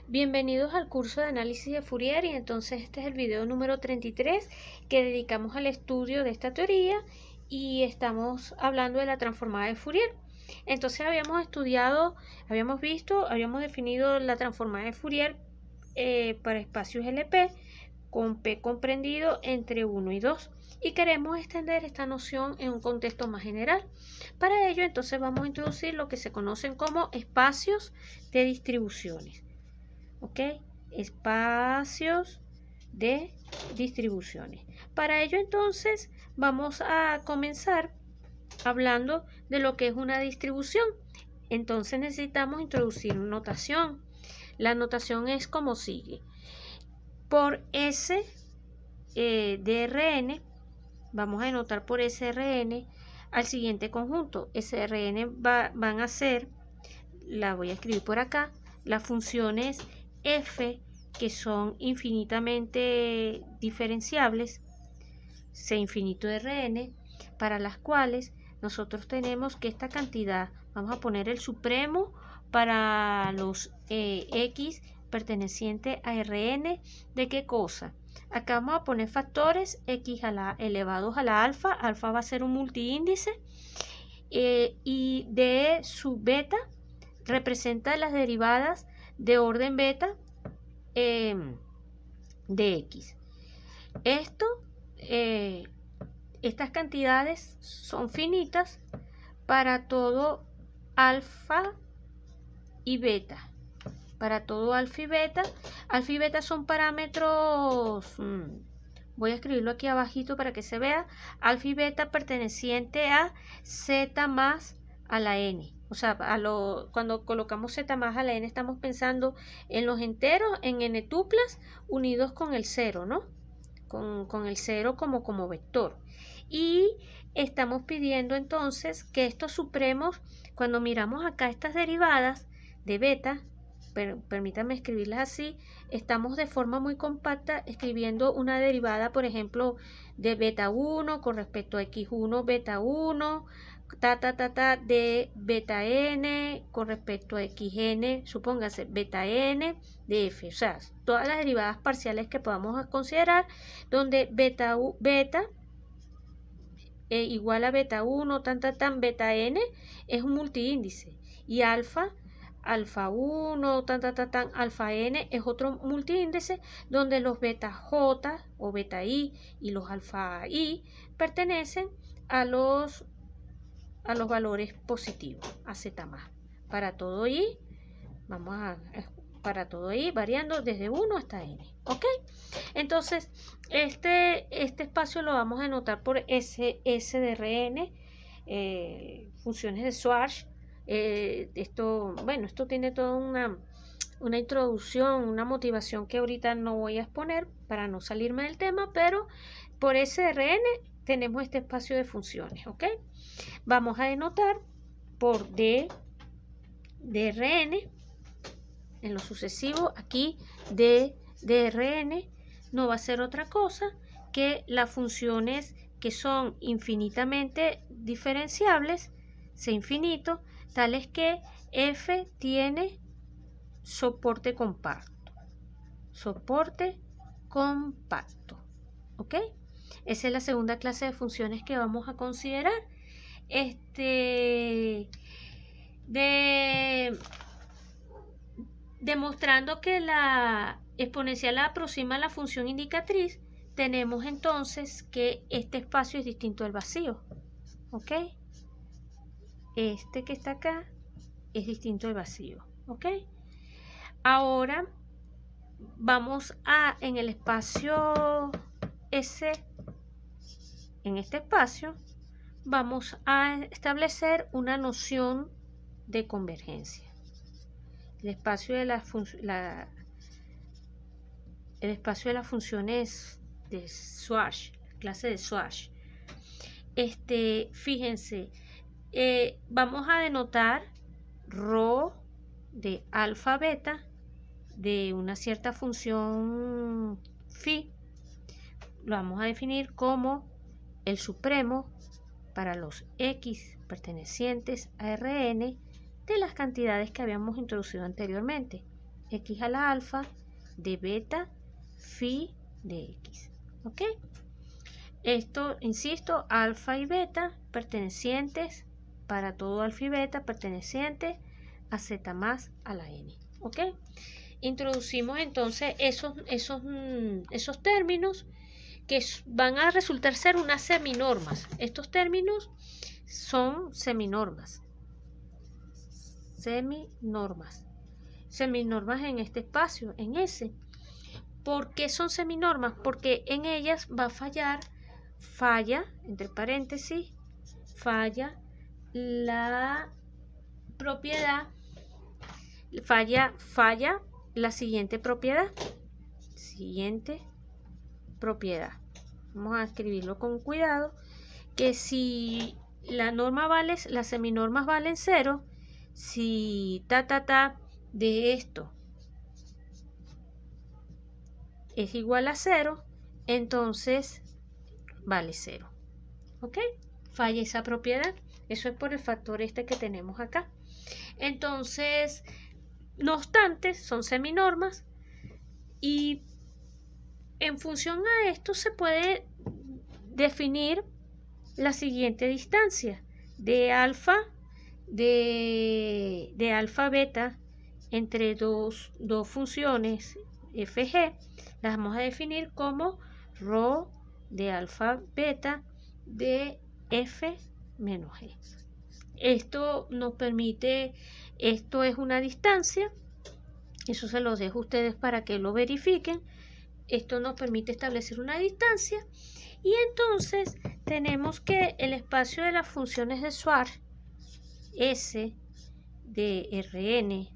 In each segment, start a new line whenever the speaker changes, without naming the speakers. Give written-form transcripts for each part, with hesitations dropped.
Bienvenidos al curso de análisis de Fourier y entonces este es el video número 33 que dedicamos al estudio de esta teoría y estamos hablando de la transformada de Fourier. Entonces habíamos definido la transformada de Fourier para espacios LP con P comprendido entre 1 y 2 y queremos extender esta noción en un contexto más general. Para ello entonces vamos a introducir lo que se conocen como espacios de distribuciones. ¿Ok? Espacios de distribuciones. Para ello entonces vamos a comenzar hablando de lo que es una distribución. Entonces necesitamos introducir notación. La notación es como sigue. Por S de Rn, vamos a denotar por SRN al siguiente conjunto. SRN van a ser, la voy a escribir por acá, las funciones f que son infinitamente diferenciables, C infinito Rn, para las cuales nosotros tenemos que esta cantidad, vamos a poner el supremo para los x perteneciente a Rn, ¿de qué cosa? Acá vamos a poner factores x elevados a la alfa, alfa va a ser un multiíndice, y d sub beta representa las derivadas de orden beta de x. Estas cantidades son finitas para todo alfa y beta. Para todo alfa y beta. Alfa y beta son parámetros, voy a escribirlo aquí abajito para que se vea. Alfa y beta perteneciente a z más a la n. O sea, cuando colocamos z más a la n estamos pensando en los enteros, en n tuplas unidos con el 0, ¿no? Con el 0 como vector. Y estamos pidiendo entonces que estos supremos, cuando miramos acá estas derivadas de beta, permítanme escribirlas así, estamos de forma muy compacta escribiendo una derivada, por ejemplo, de beta 1 con respecto a x1 beta 1, de beta n con respecto a xn, supóngase beta n de f, o sea, todas las derivadas parciales que podamos considerar, donde beta igual a beta 1, beta n es un multiíndice y alfa 1, alfa n es otro multiíndice donde los beta j o beta i y los alfa i pertenecen a los valores positivos, a z más. Para todo i, para todo i variando desde 1 hasta n. ¿Ok? Entonces, este espacio lo vamos a denotar por S de Rn, funciones de Schwarz. Esto tiene toda una introducción, una motivación que ahorita no voy a exponer para no salirme del tema, pero por S de Rn tenemos este espacio de funciones, ¿ok? Vamos a denotar por D de Rn, en lo sucesivo, aquí D de Rn no va a ser otra cosa que las funciones que son infinitamente diferenciables, C infinito, tales que f tiene soporte compacto. Soporte compacto. ¿Ok? Esa es la segunda clase de funciones que vamos a considerar. Demostrando que la exponencial aproxima a la función indicatriz, tenemos entonces que este espacio es distinto al vacío. ¿Ok? Este que está acá es distinto al vacío. ¿Ok? Ahora vamos a, en el espacio S, en este espacio, vamos a establecer una noción de convergencia. El espacio de las funciones de Schwarz, clase de Schwarz. Fíjense, vamos a denotar ρ de alfa beta de una cierta función phi. Lo vamos a definir como el supremo para los x pertenecientes a Rn de las cantidades que habíamos introducido anteriormente. x a la alfa de beta phi de x. ¿Ok? Esto, insisto, alfa y beta pertenecientes para todo alfa y beta pertenecientes a z más a la n. ¿Ok? Introducimos entonces esos términos que van a resultar ser unas seminormas. Estos términos son seminormas. Seminormas en este espacio, en S. ¿Por qué son seminormas? Porque en ellas va a falla, entre paréntesis, falla la propiedad, falla la siguiente propiedad. Vamos a escribirlo con cuidado, que si las seminormas valen 0, si de esto es igual a 0, entonces vale 0. ¿Ok? Falla esa propiedad. Eso es por el factor este que tenemos acá. Entonces, no obstante, son seminormas y en función a esto se puede definir la siguiente distancia de alfa beta entre dos funciones fg. Las vamos a definir como rho de alfa beta de f menos g. Esto nos permite, esto es una distancia, eso se los dejo a ustedes para que lo verifiquen. Esto nos permite establecer una distancia y entonces tenemos que el espacio de las funciones de Schwarz S de Rn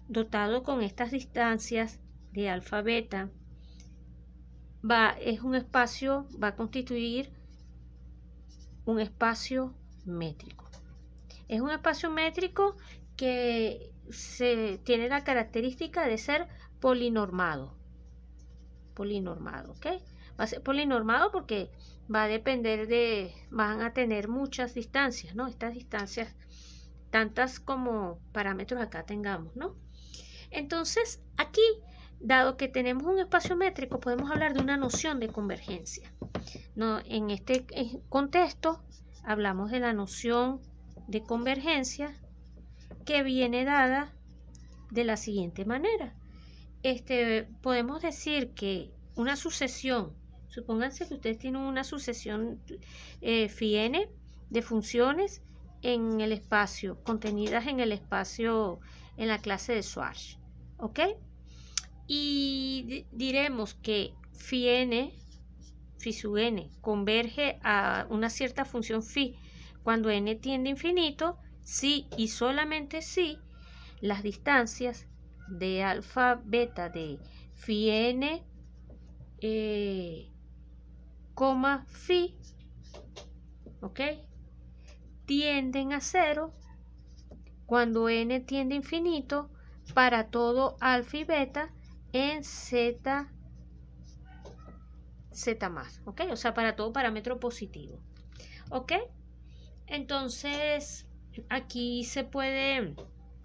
dotado con estas distancias de alfa beta va a constituir un espacio métrico. Es un espacio métrico que tiene la característica de ser polinormado. ¿Ok? Va a ser polinormado porque va a depender van a tener muchas distancias, ¿no? Estas distancias, tantas como parámetros acá tengamos, ¿no? Entonces, aquí, dado que tenemos un espacio métrico, podemos hablar de una noción de convergencia, ¿no? En este contexto, hablamos de la noción de convergencia que viene dada de la siguiente manera. Podemos decir que una sucesión, supónganse que ustedes tienen una sucesión phi n de funciones en el espacio, contenidas en el espacio en la clase de Schwarz, ¿ok? Y diremos que phi sub n converge a una cierta función phi cuando n tiende a infinito, si y solamente si las distancias de alfa beta de phi n, phi, ¿ok? Tienden a 0 cuando n tiende a infinito para todo alfa y beta en z más, ¿ok? O sea, para todo parámetro positivo, ¿ok? Entonces, aquí se puede,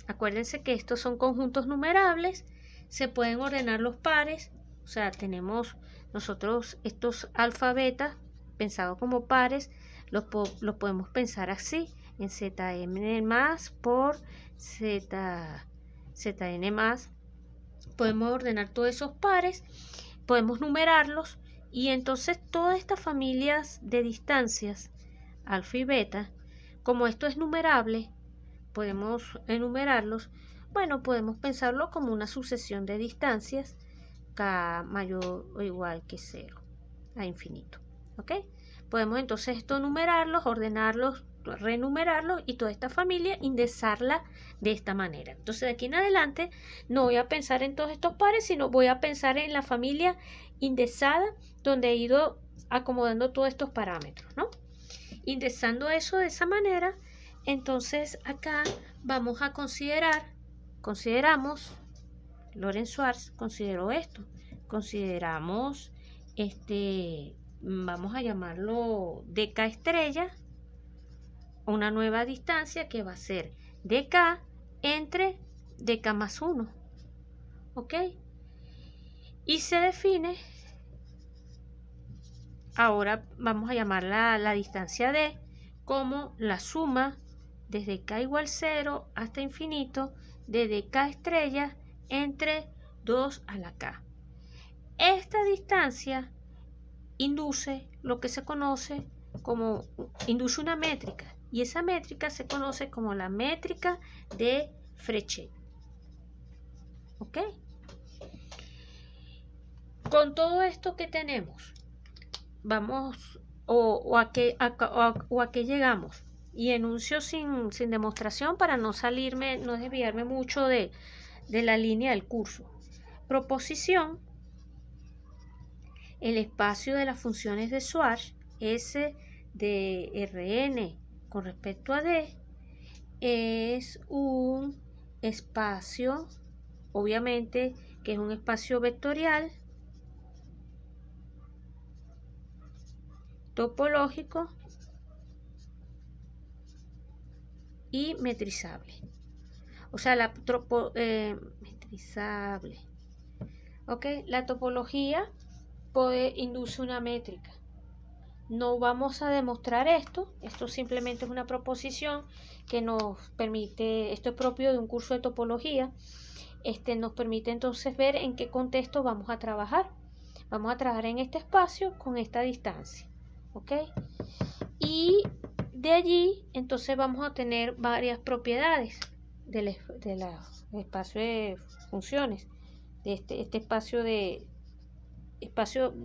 acuérdense que estos son conjuntos numerables, se pueden ordenar los pares, o sea, tenemos nosotros estos alfa beta pensados como pares, los podemos pensar así, en zm más por zn más. Podemos ordenar todos esos pares, podemos numerarlos y entonces todas estas familias de distancias alfa y beta, como esto es numerable, podemos enumerarlos. Bueno, podemos pensarlo como una sucesión de distancias k mayor o igual que 0 a infinito, ¿ok? Podemos entonces esto numerarlos, ordenarlos, renumerarlos y toda esta familia indexarla de esta manera. Entonces de aquí en adelante no voy a pensar en todos estos pares, sino voy a pensar en la familia indexada donde he ido acomodando todos estos parámetros, ¿no? Indexando eso de esa manera, entonces acá vamos a consideramos, Lorenz Schwarz consideró esto, consideramos vamos a llamarlo dk estrella, una nueva distancia que va a ser dk entre dk más 1, ¿ok? Y se define, ahora vamos a llamar la distancia D como la suma desde k igual 0 hasta infinito de dk estrellas entre 2 a la k. Esta distancia induce lo que se conoce como, induce una métrica, y esa métrica se conoce como la métrica de Frechet. ¿Ok? Con todo esto que tenemos, vamos a qué llegamos. Y enuncio sin demostración para no desviarme mucho de la línea del curso. Proposición: el espacio de las funciones de Schwarz, S de Rn con respecto a D, es un espacio, obviamente, que es un espacio vectorial, topológico y metrizable. O sea, metrizable. ¿Ok? La topología induce una métrica. No vamos a demostrar esto simplemente es una proposición que nos permite, esto es propio de un curso de topología, nos permite entonces ver en qué contexto vamos a trabajar. Vamos a trabajar en este espacio con esta distancia, ¿ok? Y de allí entonces vamos a tener varias propiedades del espacio de funciones, de este espacio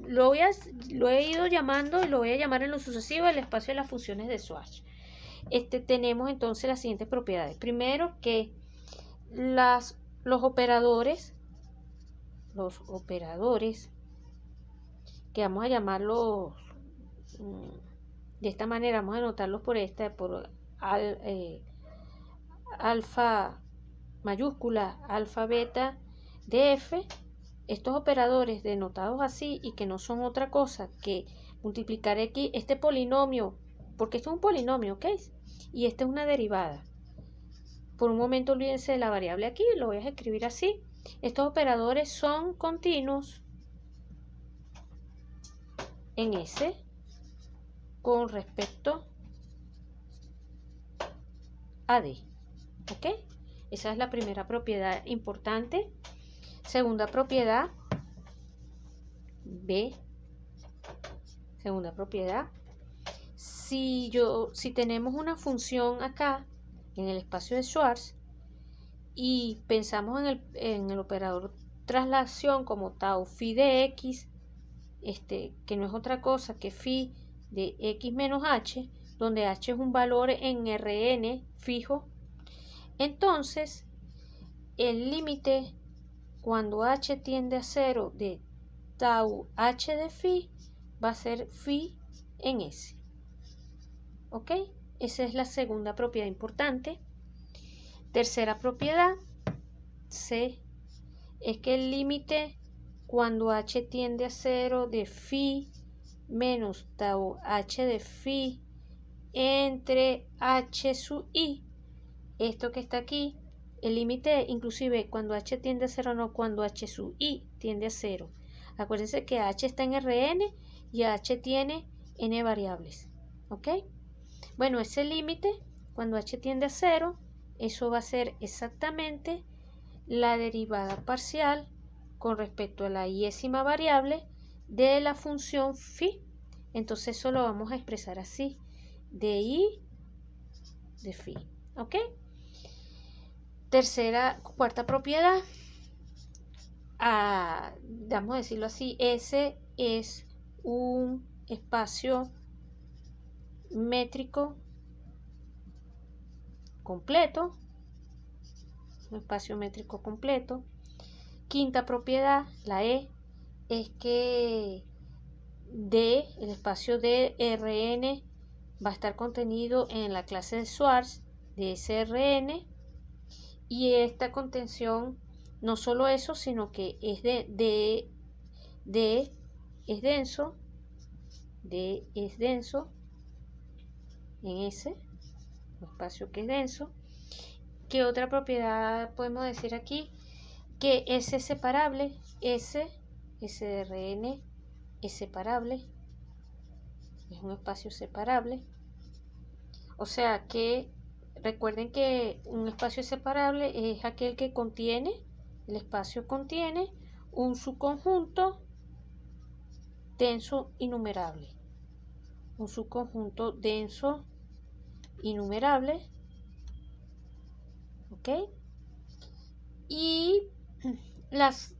lo he ido llamando y lo voy a llamar en lo sucesivo el espacio de las funciones de Schwarz. Tenemos entonces las siguientes propiedades. Primero, que los operadores, que vamos a llamarlos de esta manera, vamos a anotarlos por alfa mayúscula, alfa, beta, de f. Estos operadores denotados así y que no son otra cosa que multiplicar x, este polinomio, porque esto es un polinomio, ¿ok? Y esta es una derivada. Por un momento olvídense de la variable aquí, lo voy a escribir así. Estos operadores son continuos en S con respecto a D, ¿ok? Esa es la primera propiedad importante. Segunda propiedad, B. Segunda propiedad, si tenemos una función acá en el espacio de Schwarz y pensamos en el operador traslación como tau phi de x, que no es otra cosa que phi de x menos h, donde h es un valor en Rn fijo, entonces el límite cuando h tiende a 0 de tau h de phi va a ser phi en S. ¿Ok? Esa es la segunda propiedad importante. Tercera propiedad, C, es que el límite cuando h tiende a 0 de phi menos tau h de phi entre h sub i, esto que está aquí, el límite inclusive cuando h tiende a 0, no cuando h sub i tiende a 0. Acuérdense que h está en Rn y h tiene n variables. ¿Ok? Bueno, ese límite, cuando h tiende a 0, eso va a ser exactamente la derivada parcial con respecto a la iésima variable de la función phi. Entonces eso lo vamos a expresar así, de i de phi. ¿Ok? Cuarta propiedad, vamos a decirlo así, S es un espacio métrico completo, un espacio métrico completo. Quinta propiedad, la E, es que D, el espacio de Rn, va a estar contenido en la clase de Schwarz de SRn, y esta contención, no solo eso, sino que es es denso, D es denso en S, un espacio que es denso. ¿Qué otra propiedad podemos decir aquí? que S es separable, S de Rn es separable, es un espacio separable. O sea que recuerden que un espacio separable es aquel que contiene, el espacio contiene un subconjunto denso innumerable. Un subconjunto denso innumerable. ¿Ok? Y esas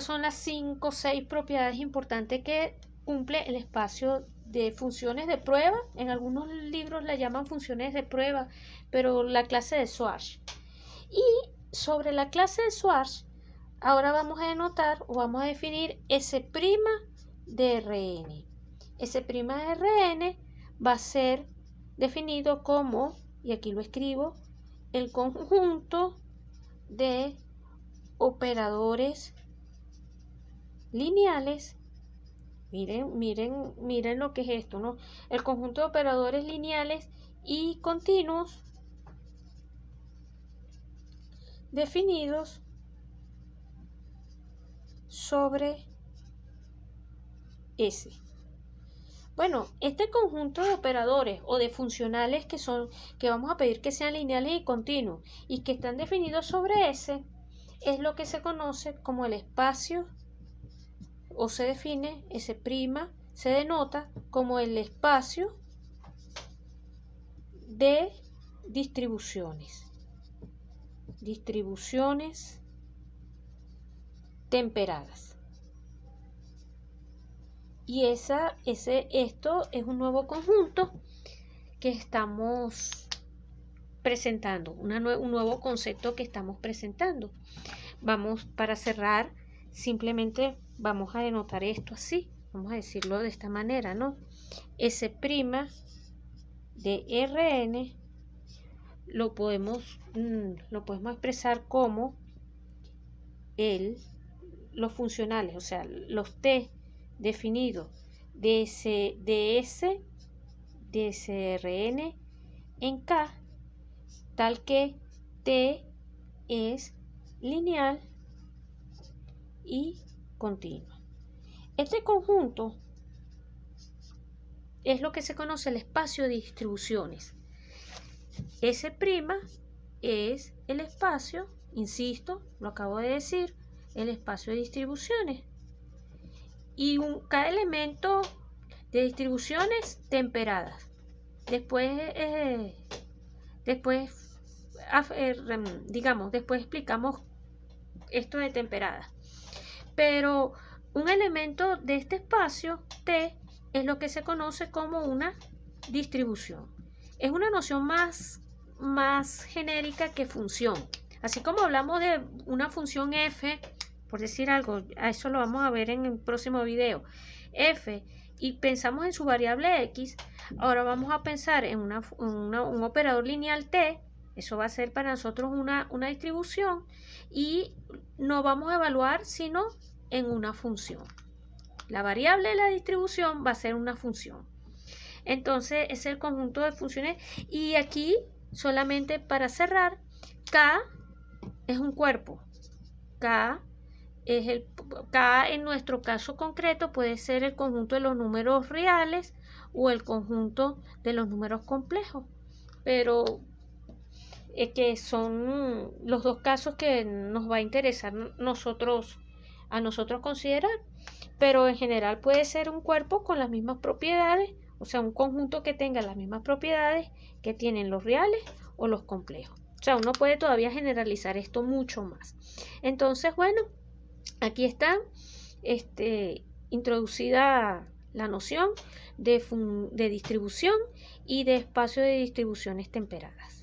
son las 5 o 6 propiedades importantes que cumple el espacio de funciones de prueba. En algunos libros la llaman funciones de prueba, pero la clase de Schwarz. Y sobre la clase de Schwarz, ahora vamos a denotar o vamos a definir S' de Rn. S' de Rn va a ser definido como, y aquí lo escribo, el conjunto de operadores lineales. Miren lo que es esto, ¿no? El conjunto de operadores lineales y continuos definidos sobre S. Bueno, este conjunto de operadores o de funcionales que vamos a pedir que sean lineales y continuos y que están definidos sobre S es lo que se conoce como el espacio, o se define, S', se denota como el espacio de distribuciones temperadas. Y esto es un nuevo conjunto que estamos presentando, un nuevo concepto que estamos presentando. Vamos, para cerrar, simplemente vamos a denotar esto así, vamos a decirlo de esta manera, ¿no? S' de Rn lo podemos expresar como los funcionales, o sea, los T definidos de Srn en K, tal que T es lineal y continua. Este conjunto es lo que se conoce el espacio de distribuciones. S' es el espacio, insisto, lo acabo de decir, el espacio de distribuciones. Y cada elemento de distribuciones temperadas. Después explicamos esto de temperadas. Pero un elemento de este espacio T es lo que se conoce como una distribución. Es una noción más genérica que función. Así como hablamos de una función f, por decir algo, a eso lo vamos a ver en el próximo video, f, y pensamos en su variable x, ahora vamos a pensar en un operador lineal t. Eso va a ser para nosotros una distribución y no vamos a evaluar sino en una función. La variable de la distribución va a ser una función. Entonces es el conjunto de funciones, y aquí solamente para cerrar, K es un cuerpo. K en nuestro caso concreto puede ser el conjunto de los números reales o el conjunto de los números complejos, pero que son los dos casos que nos va a interesar a nosotros considerar. Pero en general puede ser un cuerpo con las mismas propiedades, o sea, un conjunto que tenga las mismas propiedades que tienen los reales o los complejos. O sea, uno puede todavía generalizar esto mucho más. Entonces, bueno, aquí está introducida la noción de distribución y de espacio de distribuciones temperadas.